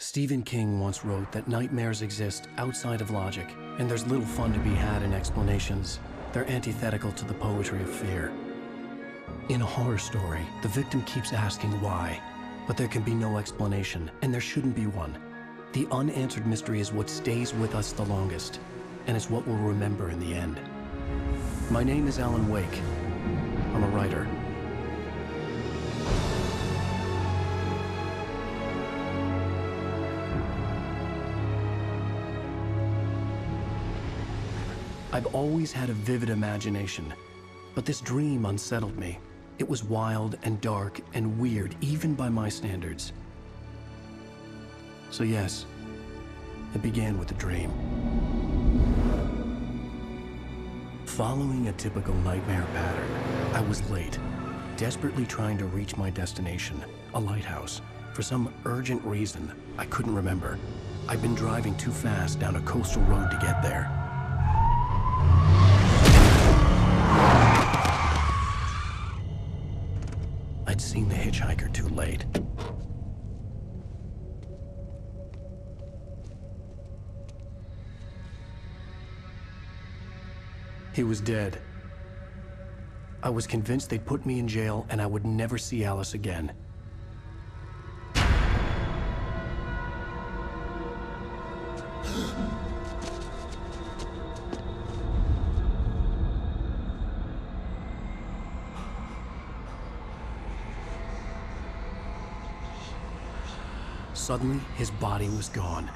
Stephen King once wrote that nightmares exist outside of logic, and there's little fun to be had in explanations. They're antithetical to the poetry of fear. In a horror story, the victim keeps asking why, but there can be no explanation, and there shouldn't be one. The unanswered mystery is what stays with us the longest, and it's what we'll remember in the end. My name is Alan Wake. I'm a writer. I've always had a vivid imagination, but this dream unsettled me. It was wild and dark and weird, even by my standards. So yes, it began with a dream. Following a typical nightmare pattern, I was late, desperately trying to reach my destination, a lighthouse. For some urgent reason, I couldn't remember. I'd been driving too fast down a coastal road to get there. I'd seen the hitchhiker too late. He was dead. I was convinced they'd put me in jail and I would never see Alice again. Suddenly, his body was gone.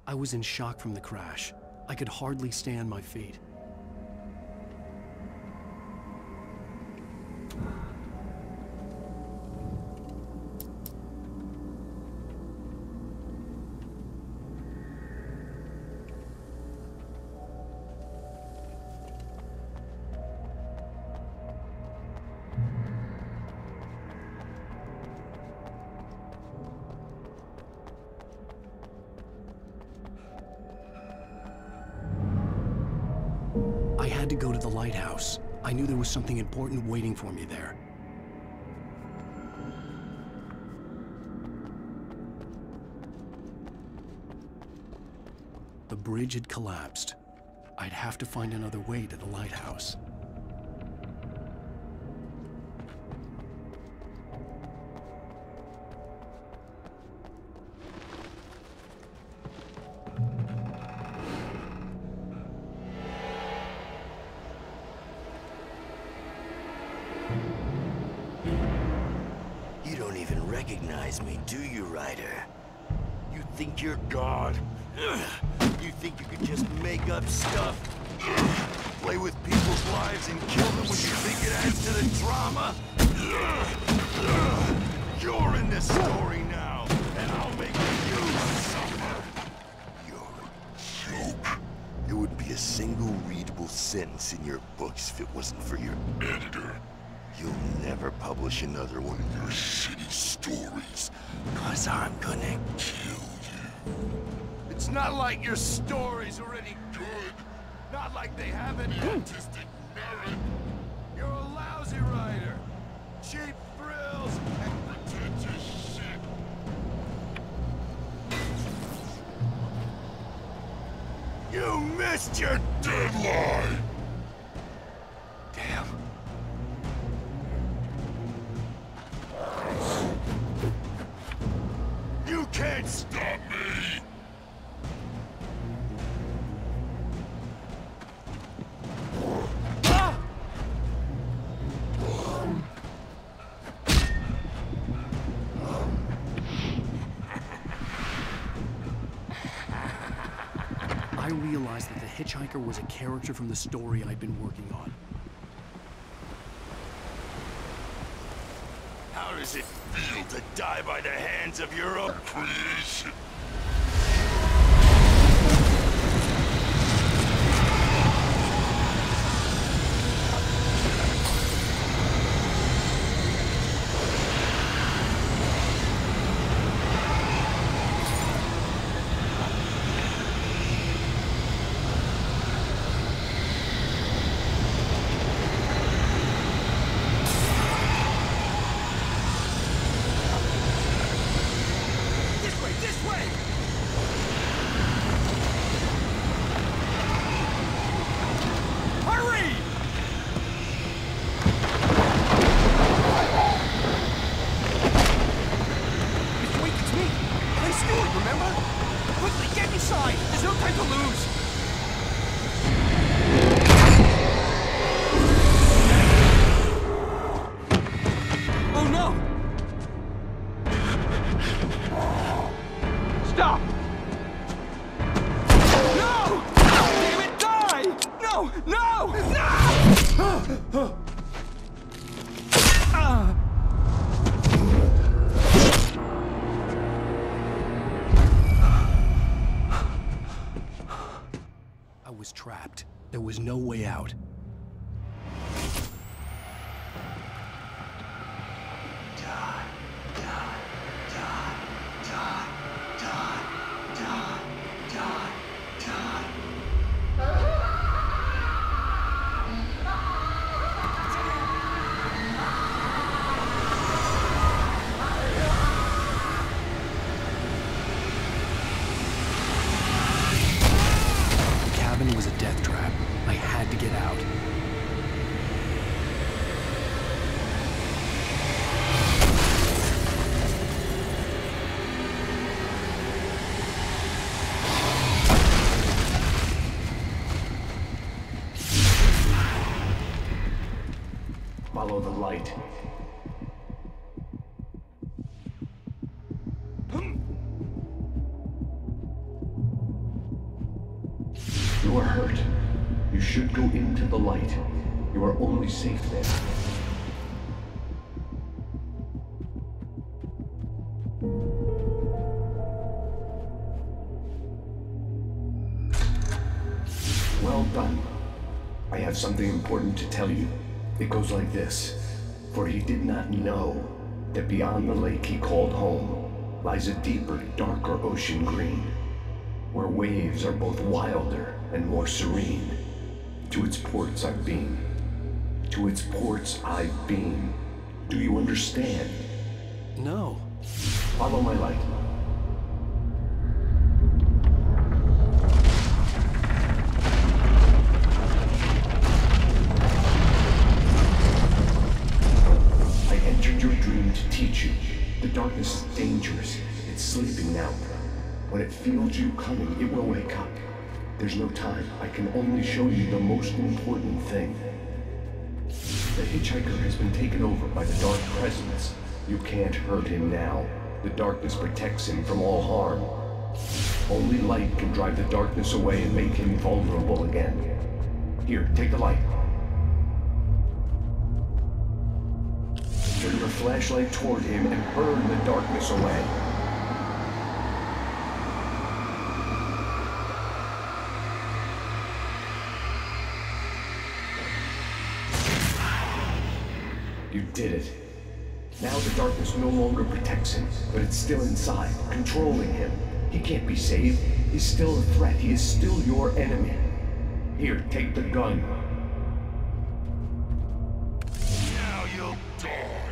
I was in shock from the crash. I could hardly stand my feet. I had to go to the lighthouse. I knew there was something important waiting for me there. The bridge had collapsed. I'd have to find another way to the lighthouse. You don't even recognize me, do you, Ryder? You think you're God? You think you could just make up stuff? Play with people's lives and kill them when you think it adds to the drama? You're in this story now, and I'll make you suffer. You're a joke. There wouldn't be a single readable sentence in your books if it wasn't for your editor. You'll never publish another one of your shitty stories, 'cause I'm gonna kill you. It's not like your stories are any good. Not like they have any artistic merit. You're a lousy writer. Cheap thrills and pretentious shit. You missed your deadline! Damn. You can't stop me! I realized that the hitchhiker was a character from the story I'd been working on. How does it feel to die by the hands of your own creation? out. Was a death trap. I had to get out. Follow the light. You are hurt. You should go into the light. You are only safe there. Well done. I have something important to tell you. It goes like this. For he did not know that beyond the lake he called home lies a deeper, darker ocean green, where waves are both wilder and more serene. To its ports I've been. To its ports I've been. Do you understand? No. Follow my light. I entered your dream to teach you. The darkness is dangerous. It's sleeping now. When it feels you coming, it will wake up. There's no time. I can only show you the most important thing. The hitchhiker has been taken over by the dark presence. You can't hurt him now. The darkness protects him from all harm. Only light can drive the darkness away and make him vulnerable again. Here, take the light. Turn your flashlight toward him and burn the darkness away. You did it. Now the darkness no longer protects him, but it's still inside, controlling him. He can't be saved. He's still a threat. He is still your enemy. Here, take the gun. Now you'll die.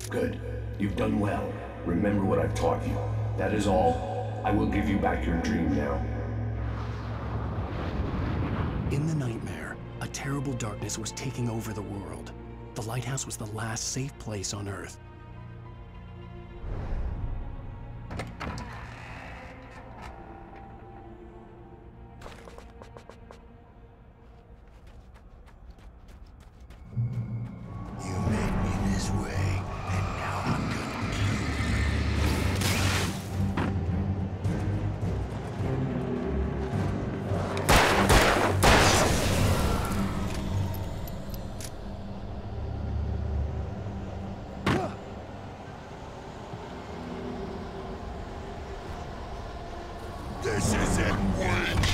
Good. You've done well. Remember what I've taught you. That is all. I will give you back your dream now. In the nightmare, a terrible darkness was taking over the world. The lighthouse was the last safe place on Earth. You made me this way, and now I'm gonna kill you. This is it, witch!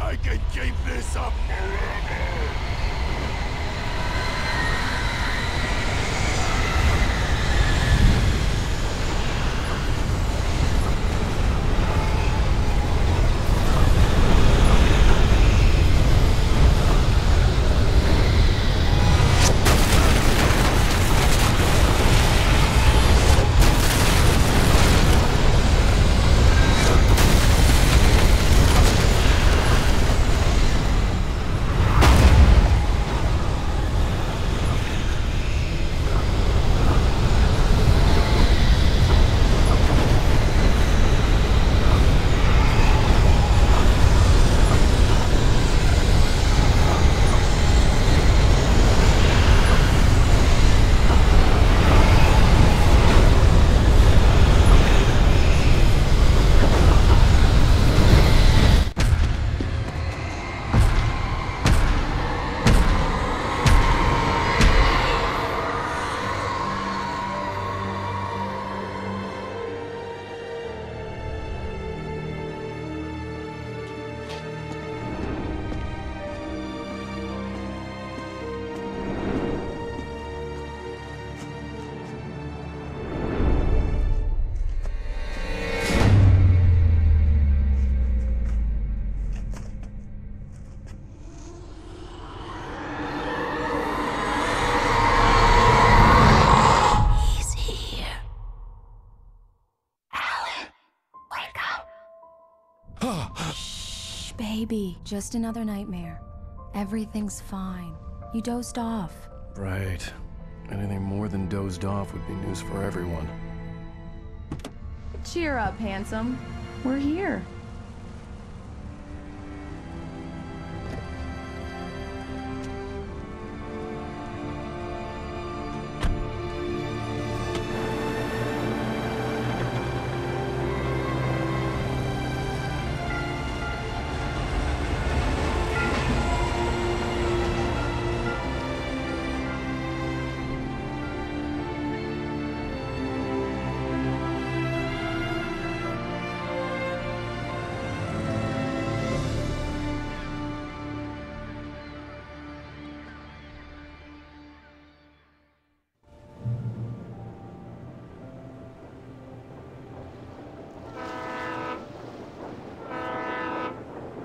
I can keep this up forever! Shh, baby. Just another nightmare. Everything's fine. You dozed off. Right. Anything more than dozed off would be news for everyone. Cheer up, handsome. We're here.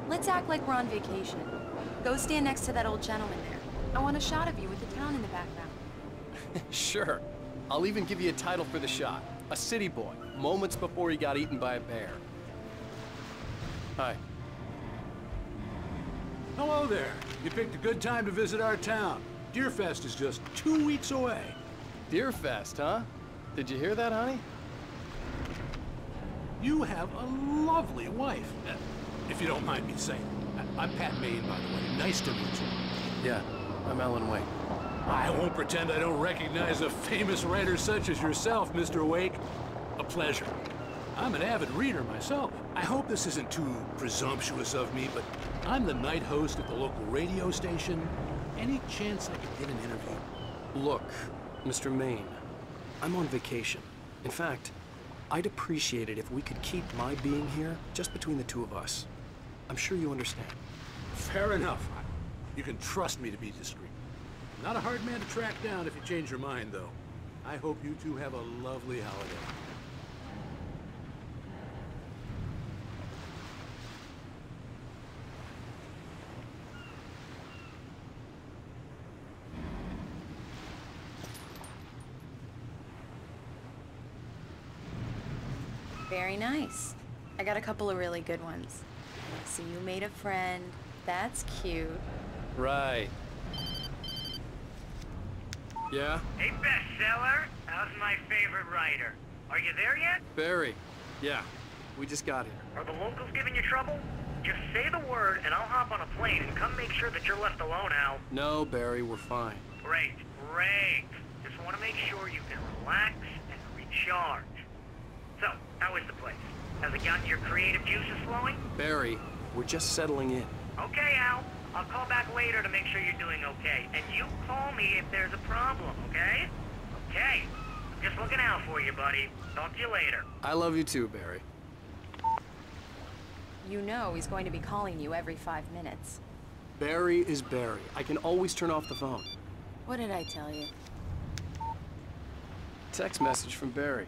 Let's act like we're on vacation. Go stand next to that old gentleman there. I want a shot of you with the town in the background. Sure. I'll even give you a title for the shot. A city boy, moments before he got eaten by a bear. Hi. Hello there. You picked a good time to visit our town. Deerfest is just 2 weeks away. Deerfest, huh? Did you hear that, honey? You have a lovely wife. If you don't mind me saying. I'm Pat Maine, by the way. Nice to meet you. Yeah, I'm Alan Wake. I won't pretend I don't recognize a famous writer such as yourself, Mr. Wake. A pleasure. I'm an avid reader myself. I hope this isn't too presumptuous of me, but I'm the night host at the local radio station. Any chance I could get an interview? Look, Mr. Maine, I'm on vacation. In fact, I'd appreciate it if we could keep my being here just between the two of us. I'm sure you understand. Fair enough. You can trust me to be discreet. Not a hard man to track down if you change your mind, though. I hope you two have a lovely holiday. Very nice. I got a couple of really good ones. So you made a friend. That's cute. Right. Yeah? Hey, bestseller. How's my favorite writer? Are you there yet? Barry. Yeah, we just got here. Are the locals giving you trouble? Just say the word and I'll hop on a plane and come make sure that you're left alone, Al. No, Barry, we're fine. Great, great. Just want to make sure you can relax and recharge. So, how is the place? Has it gotten your creative juices flowing? Barry, we're just settling in. Okay, Al. I'll call back later to make sure you're doing okay. And you call me if there's a problem, okay? Okay. Just looking out for you, buddy. Talk to you later. I love you too, Barry. You know he's going to be calling you every 5 minutes. Barry is Barry. I can always turn off the phone. What did I tell you? Text message from Barry.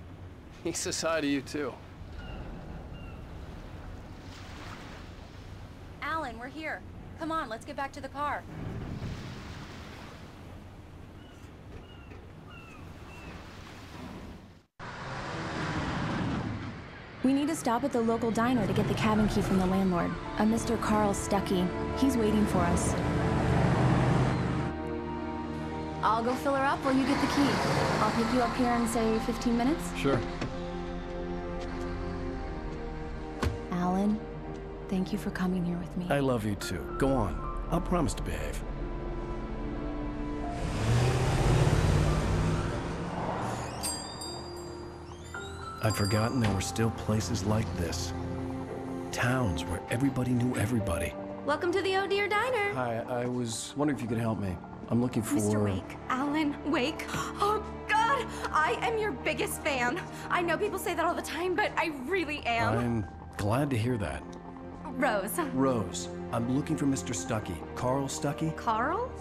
He says hi to you, too. Alan, we're here. Come on, let's get back to the car. We need to stop at the local diner to get the cabin key from the landlord, a Mr. Carl Stuckey. He's waiting for us. I'll go fill her up while you get the key. I'll pick you up here in, say, 15 minutes? Sure. Alan, thank you for coming here with me. I love you, too. Go on. I'll promise to behave. I'd forgotten there were still places like this. Towns where everybody knew everybody. Welcome to the Oh Dear Diner. Hi, I was wondering if you could help me. I'm looking for... Mr. Wake. Alan Wake. Oh, God! I am your biggest fan. I know people say that all the time, but I really am. I'm glad to hear that. Rose. Rose, I'm looking for Mr. Stuckey. Carl Stuckey? Carl?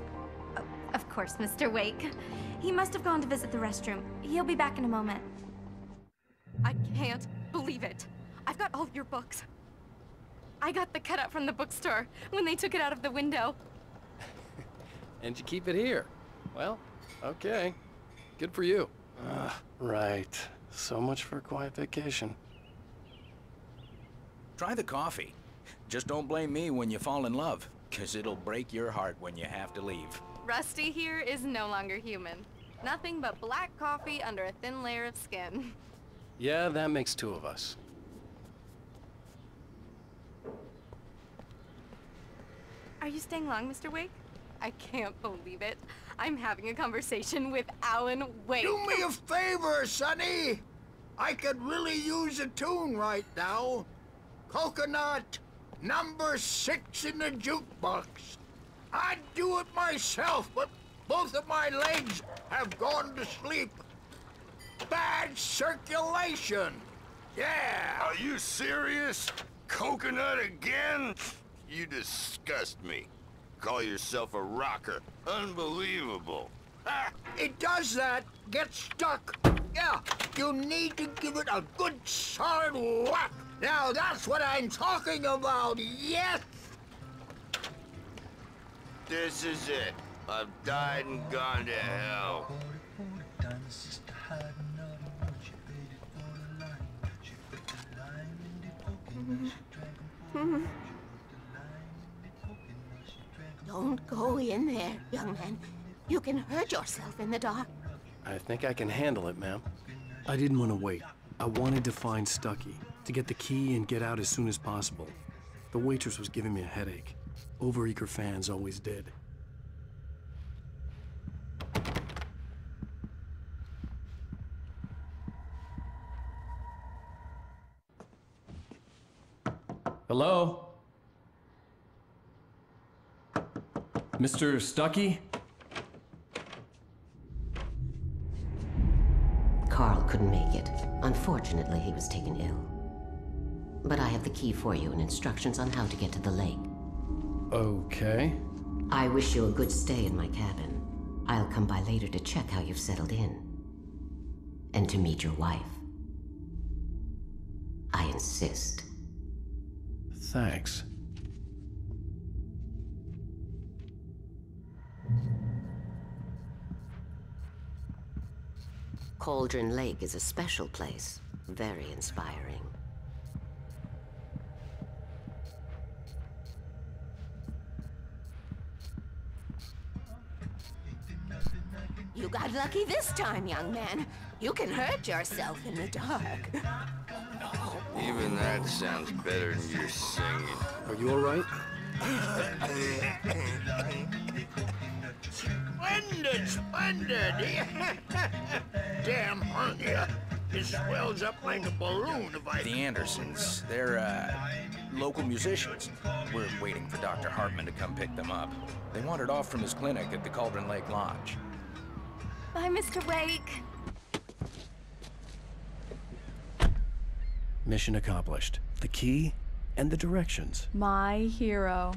Of course, Mr. Wake. He must have gone to visit the restroom. He'll be back in a moment. I can't believe it. I've got all your books. I got the cutout from the bookstore when they took it out of the window. And you keep it here. Well, okay. Good for you. Right. So much for a quiet vacation. Try the coffee. Just don't blame me when you fall in love, 'cause it'll break your heart when you have to leave. Rusty here is no longer human. Nothing but black coffee under a thin layer of skin. Yeah, that makes two of us. Are you staying long, Mr. Wake? I can't believe it. I'm having a conversation with Alan Wake. Do me a favor, Sonny. I could really use a tune right now. Coconut, number 6 in the jukebox. I'd do it myself, but both of my legs have gone to sleep. Bad circulation. Yeah. Are you serious? Coconut again? You disgust me. Call yourself a rocker. Unbelievable. Ha! It does that. Get stuck. Yeah, you need to give it a good solid whack. Now that's what I'm talking about, yes! This is it. I've died and gone to hell. Don't go in there, young man. You can hurt yourself in the dark. I think I can handle it, ma'am. I didn't want to wait. I wanted to find Stuckey, to get the key and get out as soon as possible. The waitress was giving me a headache. Overeager fans always did. Hello? Mr. Stuckey? Carl couldn't make it. Unfortunately, he was taken ill. But I have the key for you and instructions on how to get to the lake. Okay. I wish you a good stay in my cabin. I'll come by later to check how you've settled in. And to meet your wife. I insist. Thanks. Cauldron Lake is a special place. Very inspiring. You got lucky this time, young man. You can hurt yourself in the dark. Even that sounds better than your singing. Are you all right? Splendid, splendid! Damn hernia. It swells up like a balloon if I... The Andersons, they're, local musicians. We're waiting for Dr. Hartman to come pick them up. They wandered off from his clinic at the Cauldron Lake Lodge. Bye, Mr. Wake. Mission accomplished. The key? and the directions. My hero.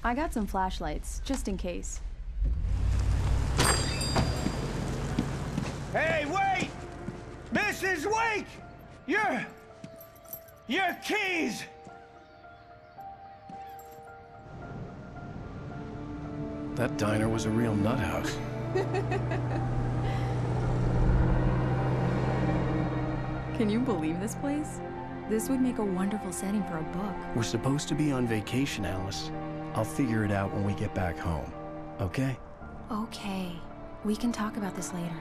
I got some flashlights, just in case. Hey, wait! Mrs. Wake! Your keys! That diner was a real nut house. Can you believe this place? This would make a wonderful setting for a book. We're supposed to be on vacation, Alice. I'll figure it out when we get back home, okay? Okay. We can talk about this later.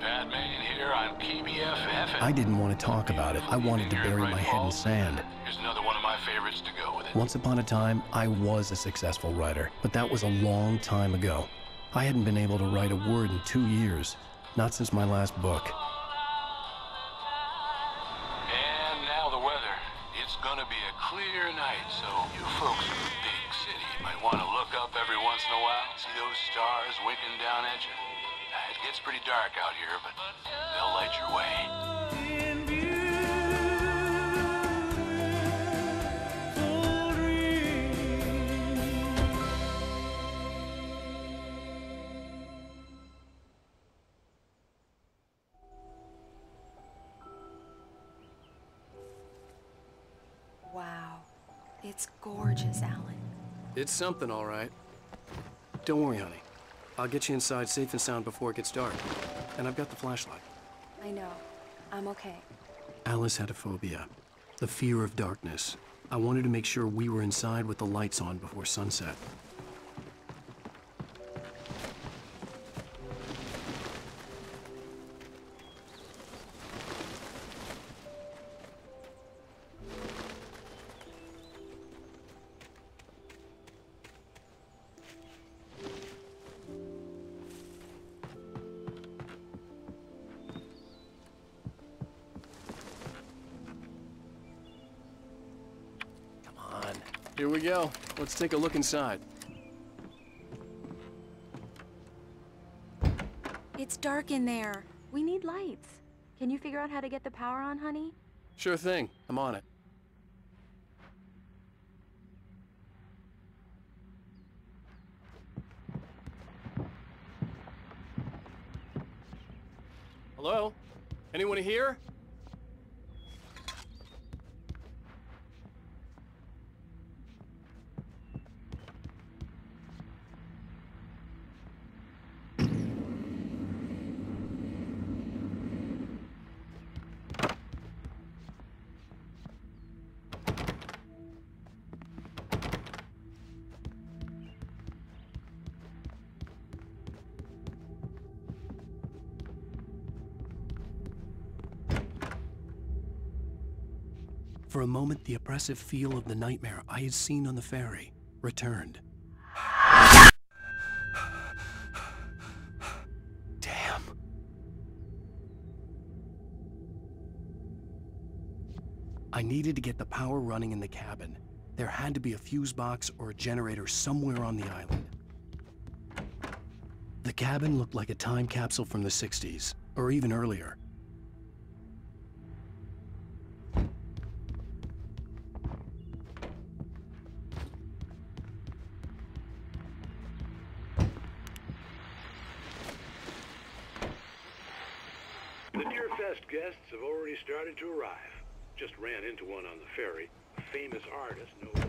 Batman here on KBFF. I didn't want to talk about it. I wanted to bury my head in sand. Here's another one of my favorites to go with it. Once upon a time, I was a successful writer, but that was a long time ago. I hadn't been able to write a word in 2 years, not since my last book. And now the weather. It's gonna be a clear night, so you folks in the big city might want to look up every once in a while, see those stars winking down at you. It gets pretty dark out here, but they'll light your way. Wow. It's gorgeous, Alan. It's something, all right. Don't worry, honey. I'll get you inside safe and sound before it gets dark. And I've got the flashlight. I know. I'm okay. Alice had a phobia. The fear of darkness. I wanted to make sure we were inside with the lights on before sunset. Here we go. Let's take a look inside. It's dark in there. We need lights. Can you figure out how to get the power on, honey? Sure thing. I'm on it. Hello? Anyone here? For a moment, the oppressive feel of the nightmare I had seen on the ferry returned. Damn. I needed to get the power running in the cabin. There had to be a fuse box or a generator somewhere on the island. The cabin looked like a time capsule from the 60s, or even earlier. The Deerfest guests have already started to arrive. Just ran into one on the ferry. A famous artist, no less.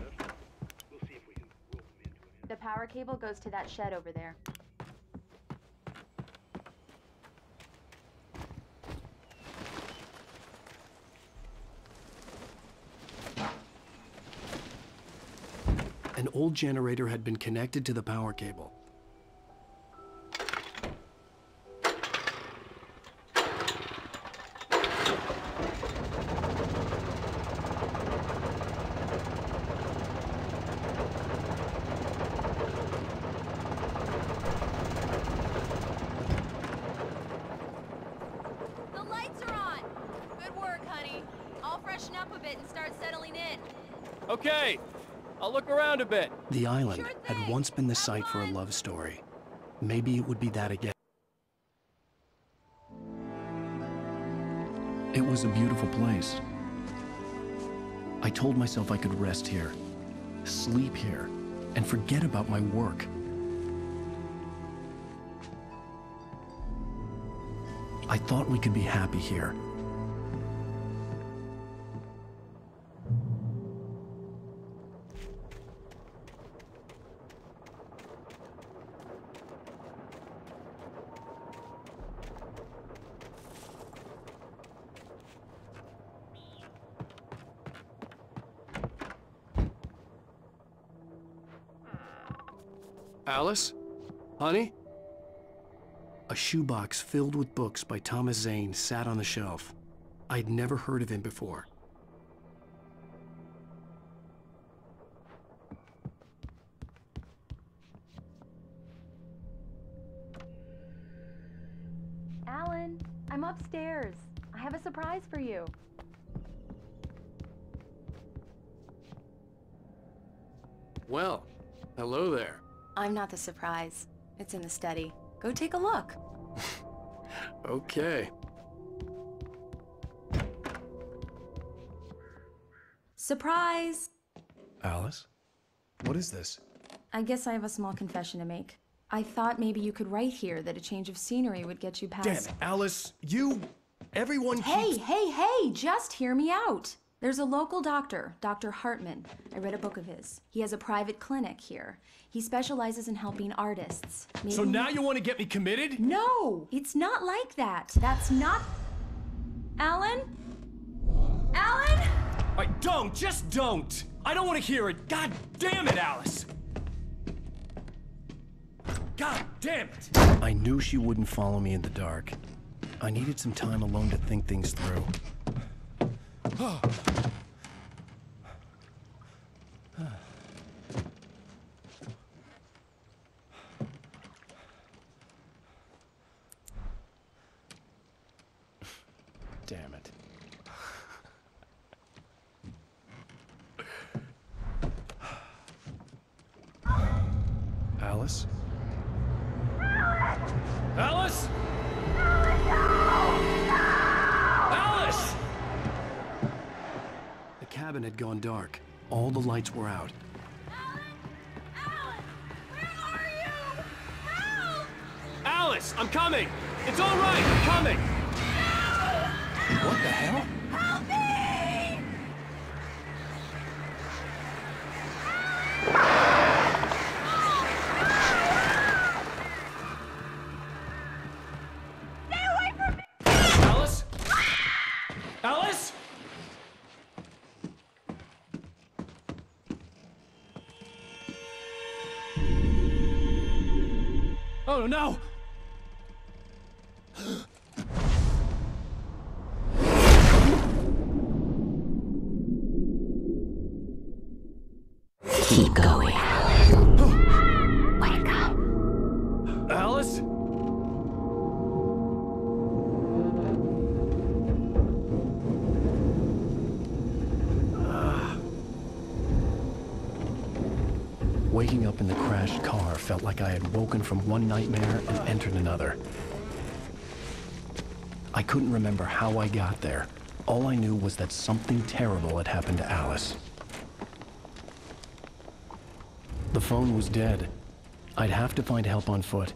We'll see if we can rope him into it. The power cable goes to that shed over there. An old generator had been connected to the power cable. The lights are on! Good work, honey. I'll freshen up a bit and start settling in. Okay, I'll look around a bit. The island had once been the site for a love story. Maybe it would be that again. It was a beautiful place. I told myself I could rest here, sleep here, and forget about my work. I thought we could be happy here. Alice? Honey? A shoebox filled with books by Thomas Zane sat on the shelf. I'd never heard of him before. Alan, I'm upstairs. I have a surprise for you. Well, hello there. I'm not the surprise. It's in the study. Go take a look. Okay. Surprise! Alice? What is this? I guess I have a small confession to make. I thought maybe you could write here that a change of scenery would get you past— Damn it, Alice, everyone keeps— Hey, just hear me out. There's a local doctor, Dr. Hartman. I read a book of his. He has a private clinic here. He specializes in helping artists. So now you want to get me committed? No, it's not like that. That's not... Alan? Alan? Just don't! I don't want to hear it! God damn it, Alice! God damn it! I knew she wouldn't follow me in the dark. I needed some time alone to think things through. Damn it. Alice? Alice? Alice! The cabin had gone dark. All the lights were out. Alan, where are you? Help! Alice, I'm coming! It's all right, I'm coming! What the hell? Help me! Stay away from me! Alice? Alice? Oh no! Keep going. Wake up. Alice? Waking up in the crashed car felt like I had woken from one nightmare and entered another. I couldn't remember how I got there. All I knew was that something terrible had happened to Alice. The phone was dead. I'd have to find help on foot.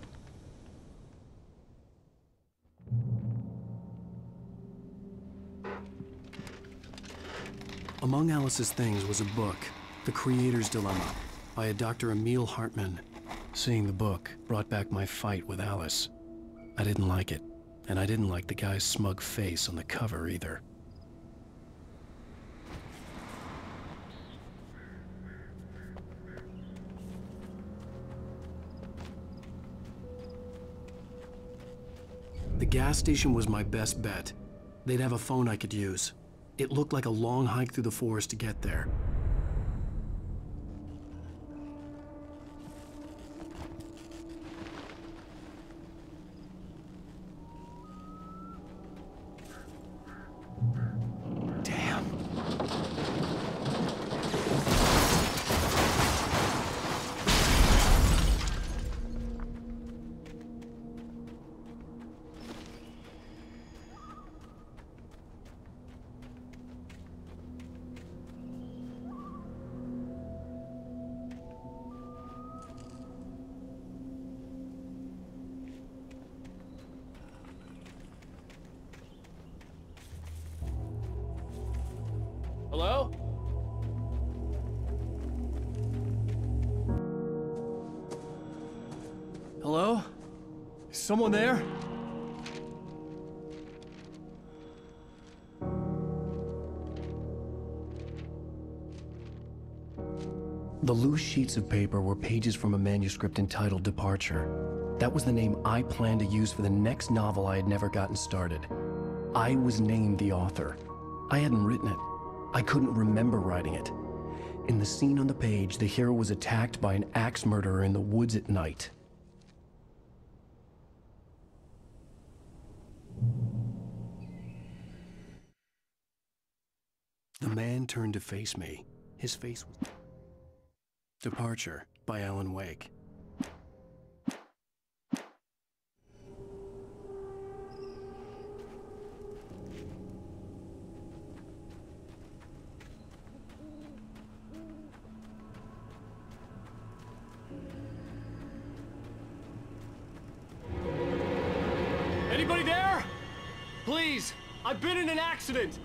Among Alice's things was a book, The Creator's Dilemma, by a Dr. Emil Hartman. Seeing the book brought back my fight with Alice. I didn't like it, and I didn't like the guy's smug face on the cover either. The gas station was my best bet. They'd have a phone I could use. It looked like a long hike through the forest to get there. Damn. Hello? Is someone there? The loose sheets of paper were pages from a manuscript entitled Departure. That was the name I planned to use for the next novel I had never gotten started. I was named the author. I hadn't written it. I couldn't remember writing it. In the scene on the page, the hero was attacked by an axe murderer in the woods at night. The man turned to face me. His face was... Departure by Alan Wake. Anybody there? Please, I've been in an accident.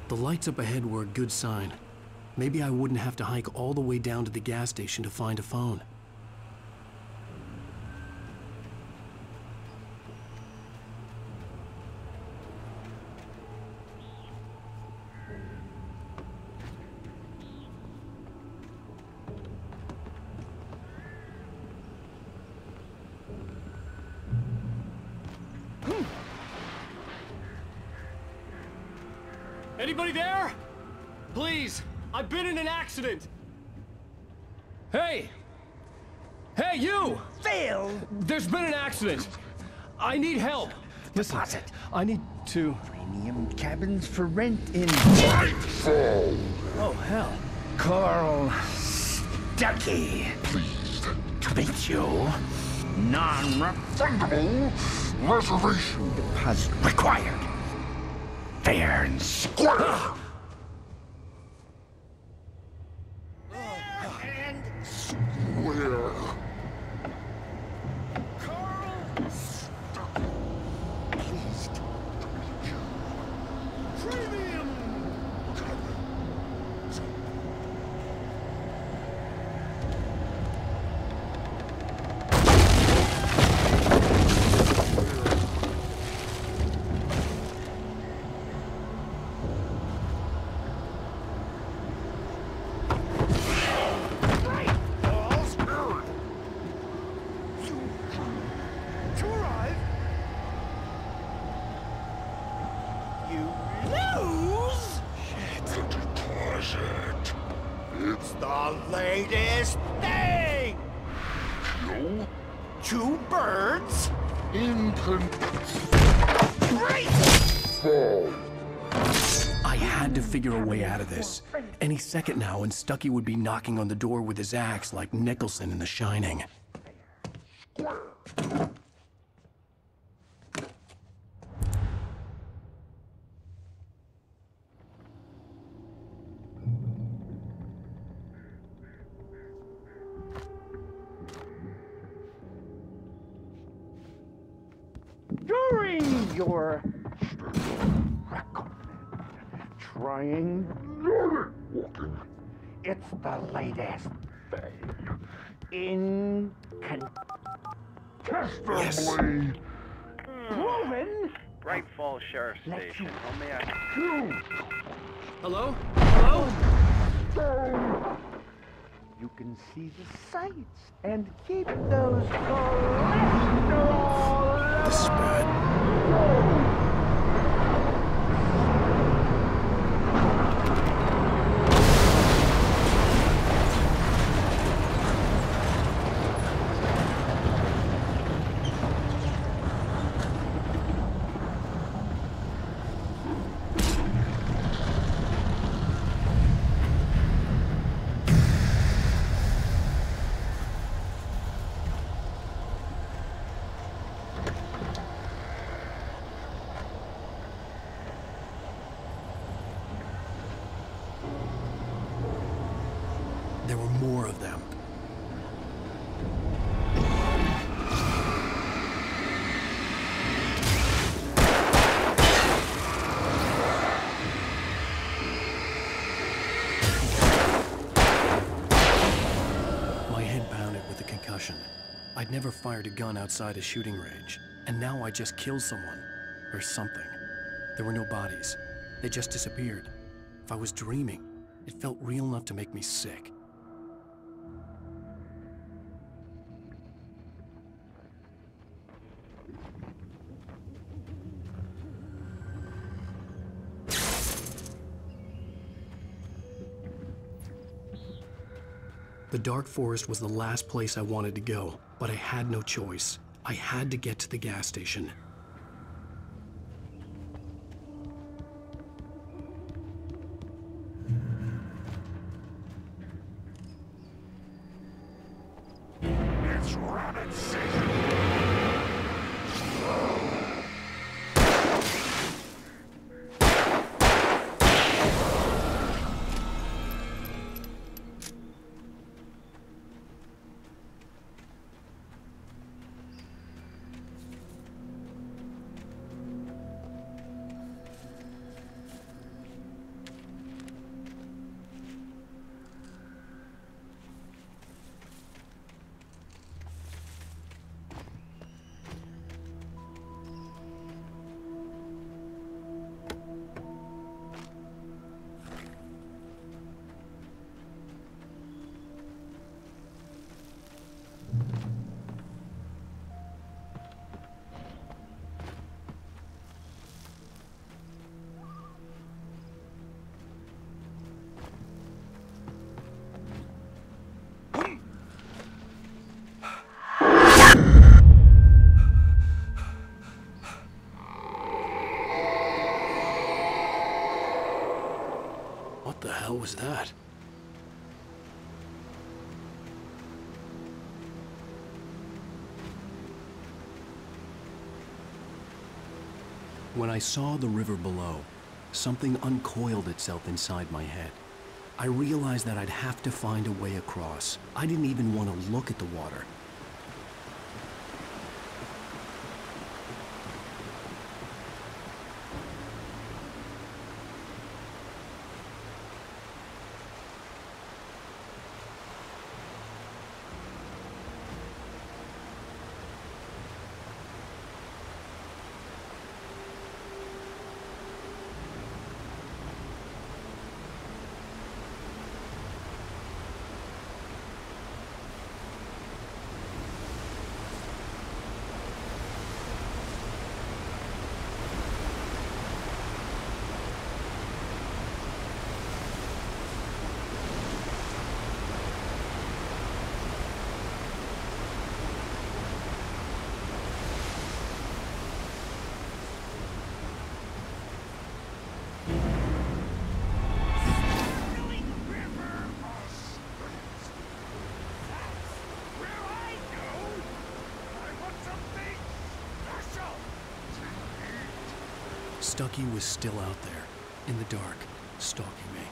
The lights up ahead were a good sign. Maybe I wouldn't have to hike all the way down to the gas station to find a phone. Anybody there? Please, I've been in an accident. Hey! Hey, you! Phil! There's been an accident. I need help. Listen, I need to... Premium cabins for rent in... Nightfall! Oh, hell. Carl Stuckey. Pleased to meet you. Non-refundable reservation deposit required. Fair and square. and square. Carl Stuckey. Pleased to meet you. Premium cabins. It's the latest thing! Kill? 2 birds? Great! Fall. I had to figure a way out of this. Any second now, and Stuckey would be knocking on the door with his axe like Nicholson in The Shining. During your trying Walking. it's the latest thing in Testimony. proven. Bright Falls Sheriff Station. How may I... Hello? Hello? You can see the sights and keep those cholesterol. This is bad. There were more of them. I'd never fired a gun outside a shooting range, and now I just killed someone. Or something. There were no bodies. They just disappeared. If I was dreaming, it felt real enough to make me sick. The dark forest was the last place I wanted to go, but I had no choice. I had to get to the gas station. It's rabbit season. What the hell was that? When I saw the river below, something uncoiled itself inside my head. I realized that I'd have to find a way across. I didn't even want to look at the water. Stucky was still out there, in the dark, stalking me.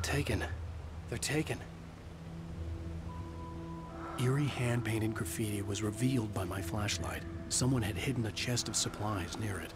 taken. They're taken. Eerie hand-painted graffiti was revealed by my flashlight. Someone had hidden a chest of supplies near it.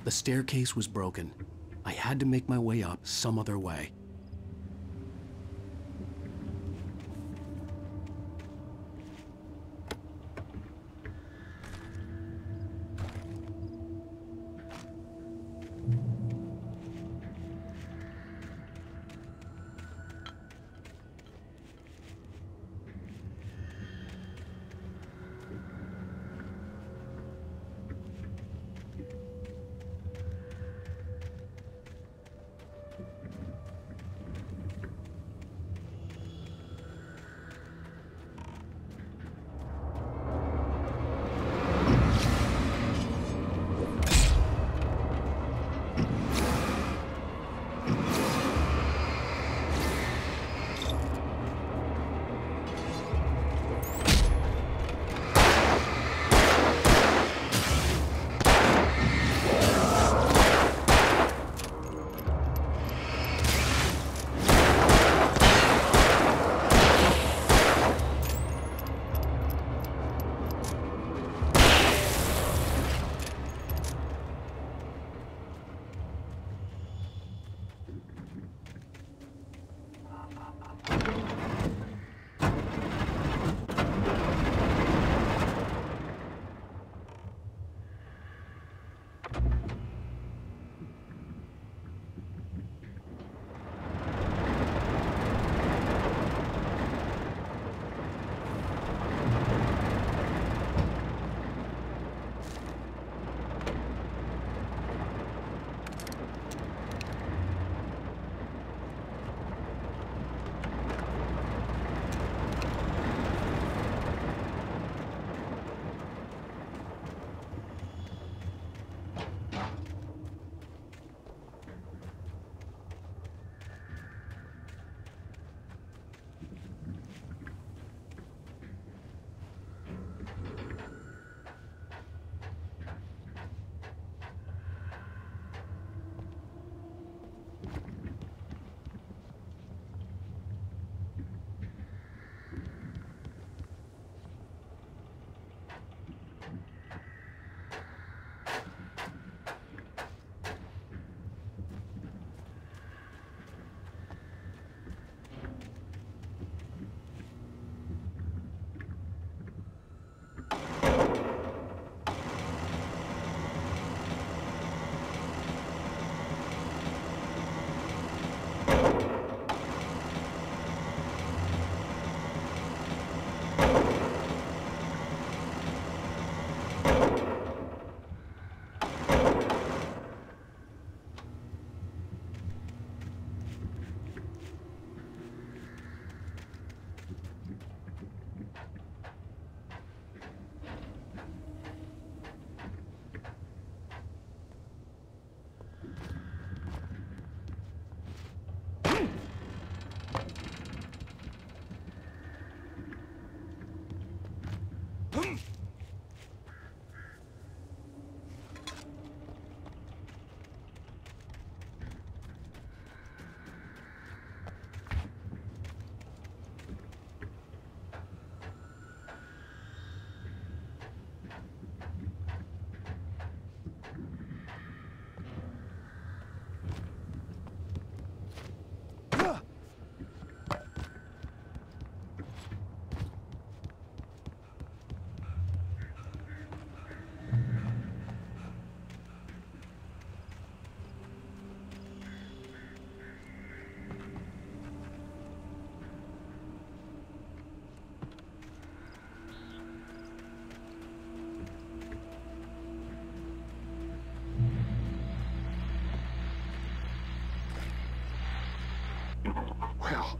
The staircase was broken. I had to make my way up some other way.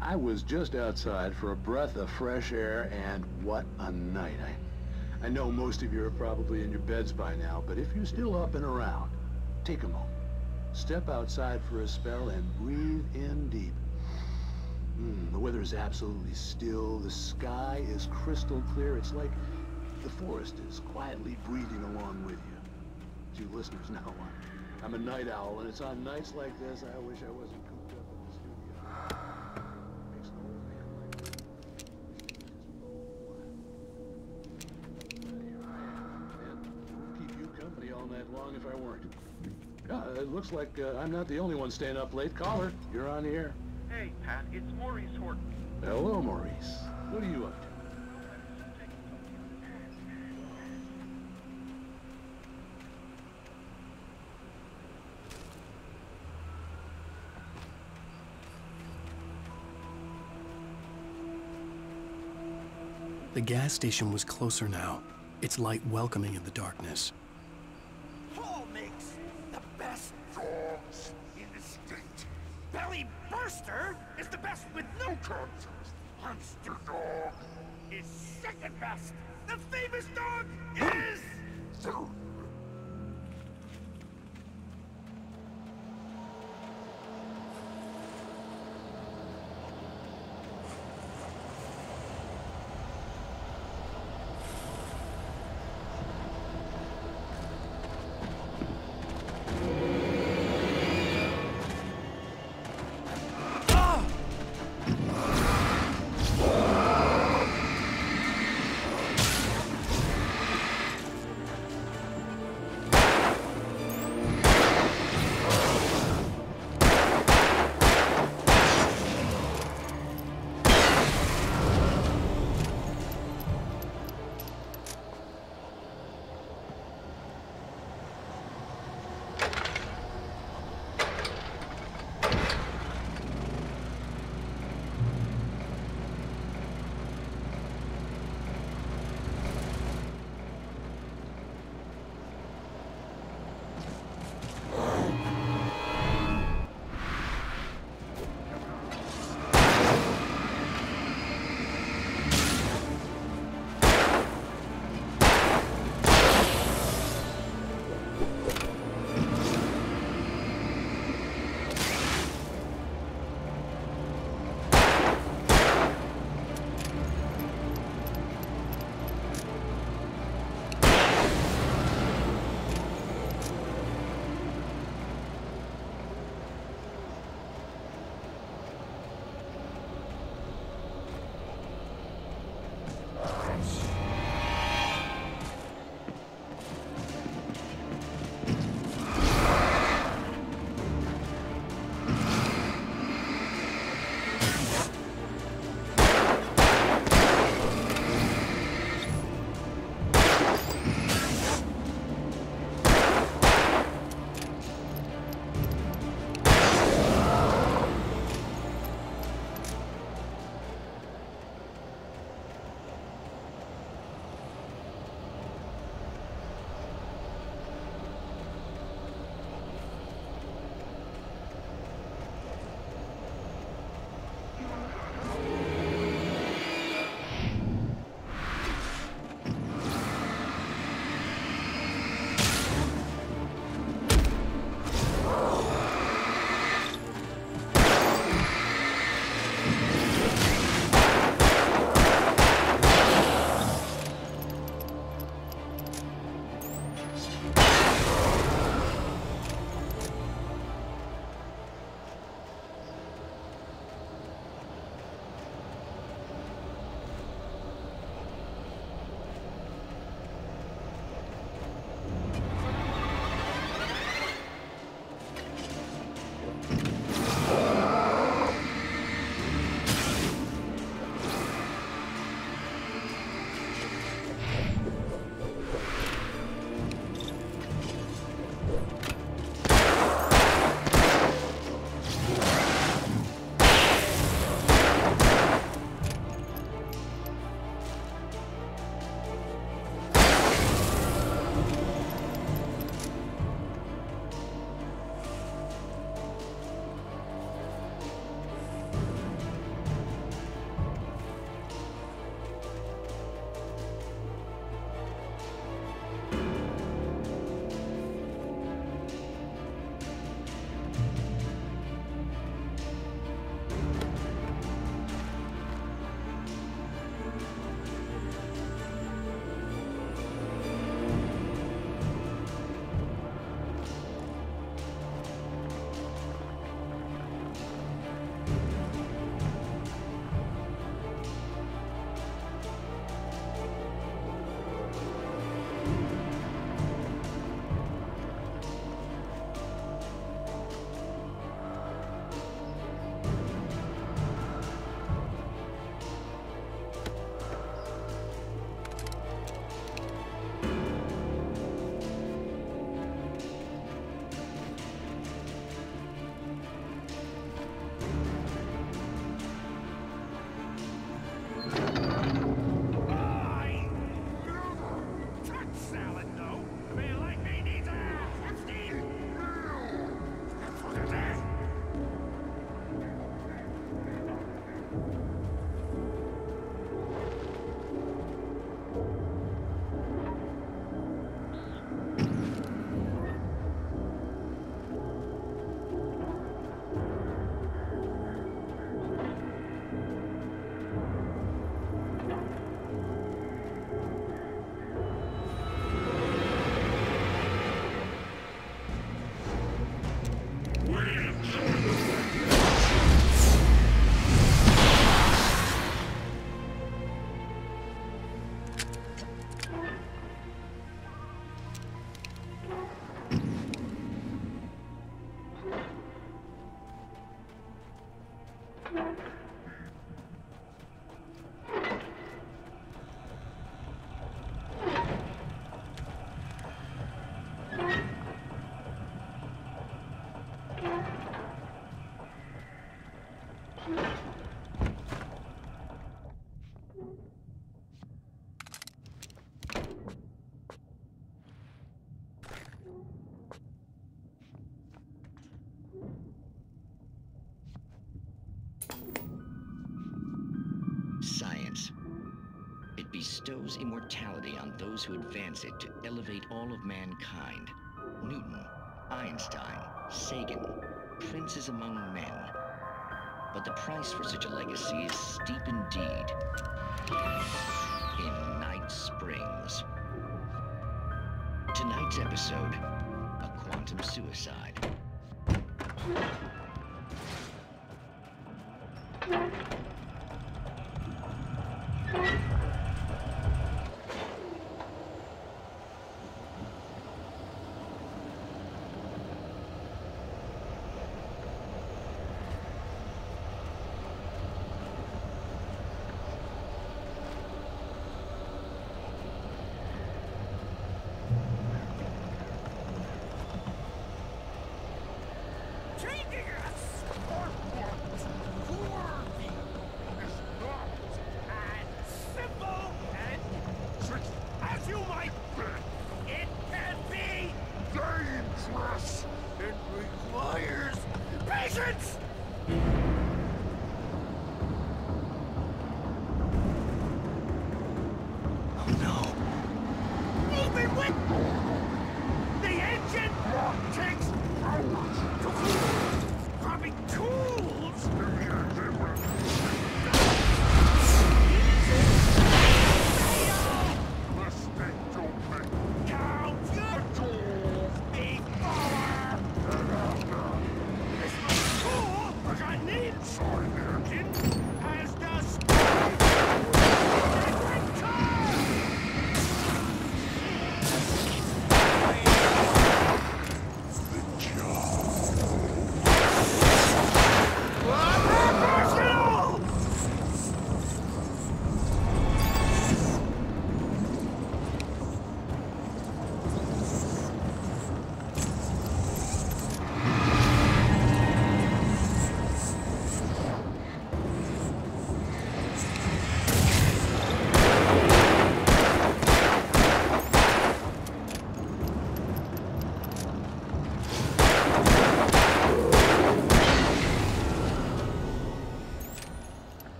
I was just outside for a breath of fresh air, and what a night. I know most of you are probably in your beds by now, but if you're still up and around, take a moment. Step outside for a spell and breathe in deep. The weather is absolutely still. The sky is crystal clear. It's like the forest is quietly breathing along with you. As you listeners know, I'm a night owl, and it's on nights like this I wish I wasn't cooped up in the studio. Makes an old man like me. Here I am, and would keep you company all night long if I weren't. It looks like I'm not the only one staying up late. Caller, you're on the air. Hey, Pat, it's Maurice Horton. Hello, Maurice. What are you up to? The gas station was closer now, its light welcoming in the darkness. Paul makes the best dogs in the state. Belly Burster is the best with no contest. Monster Dog is second best. The famous dog is... Science. It bestows immortality on those who advance it to elevate all of mankind. Newton, Einstein, Sagan, princes among men. But the price for such a legacy is steep indeed. In Night Springs. Tonight's episode, a quantum suicide.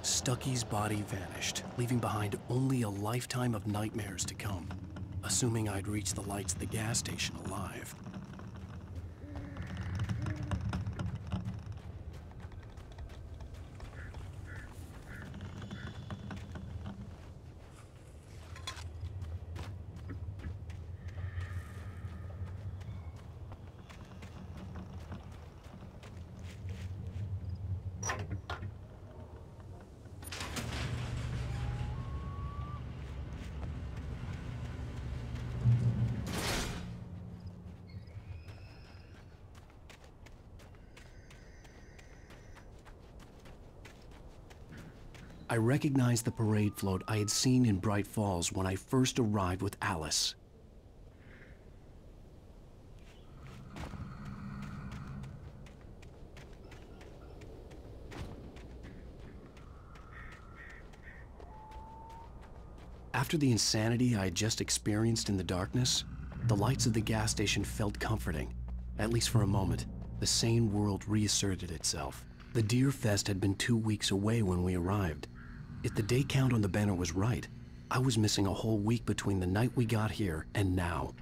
Stucky's body vanished, leaving behind only a lifetime of nightmares to come, assuming I'd reach the lights at the gas station alive. I recognized the parade float I had seen in Bright Falls when I first arrived with Alice. After the insanity I had just experienced in the darkness, the lights of the gas station felt comforting, at least for a moment. The sane world reasserted itself. The Deer Fest had been 2 weeks away when we arrived. If the day count on the banner was right, I was missing a whole week between the night we got here and now.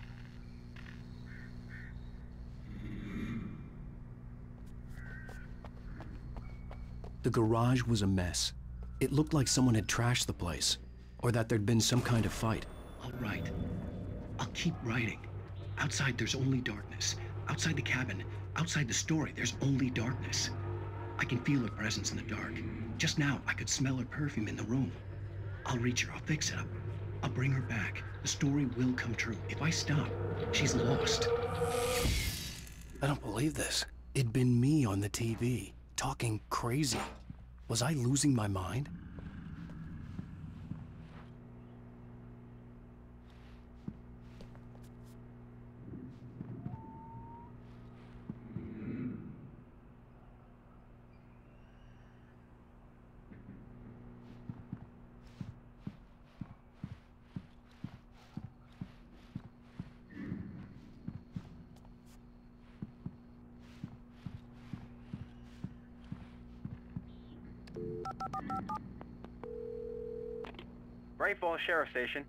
The garage was a mess. It looked like someone had trashed the place, or that there'd been some kind of fight. I'll write. I'll keep writing. Outside, there's only darkness. Outside the cabin, outside the story, there's only darkness. I can feel her presence in the dark. Just now, I could smell her perfume in the room. I'll reach her, I'll fix it up. I'll bring her back. The story will come true. If I stop, she's lost. I don't believe this. It'd been me on the TV, talking crazy? Was I losing my mind? Bright Falls Sheriff Station.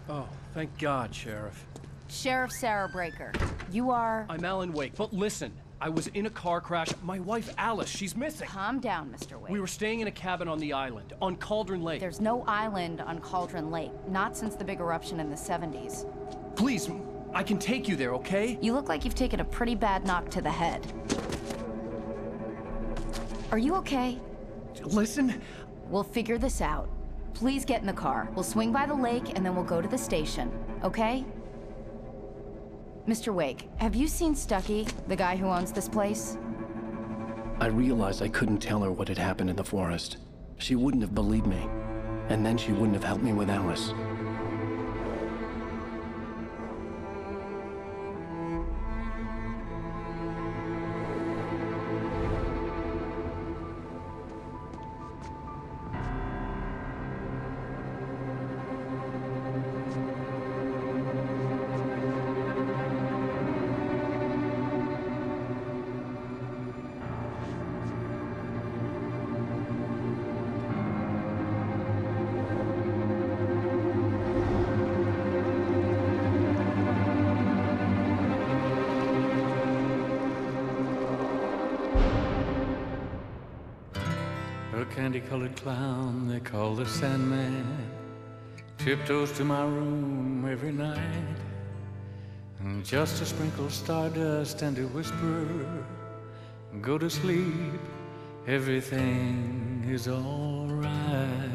Oh, thank God, Sheriff. Sheriff Sarah Breaker. You are... I'm Alan Wake, but listen. I was in a car crash. My wife, Alice, she's missing. Calm down, Mr. Wake. We were staying in a cabin on the island, on Cauldron Lake. There's no island on Cauldron Lake. Not since the big eruption in the 70s. Please, I can take you there, okay? You look like you've taken a pretty bad knock to the head. Are you okay? Listen. We'll figure this out. Please get in the car. We'll swing by the lake and then we'll go to the station, okay? Mr. Wake, have you seen Stucky, the guy who owns this place? I realized I couldn't tell her what had happened in the forest. She wouldn't have believed me. And then she wouldn't have helped me with Alice. A candy-colored clown they call the Sandman tiptoes to my room every night, and just to sprinkle stardust and to whisper, go to sleep, everything is all right.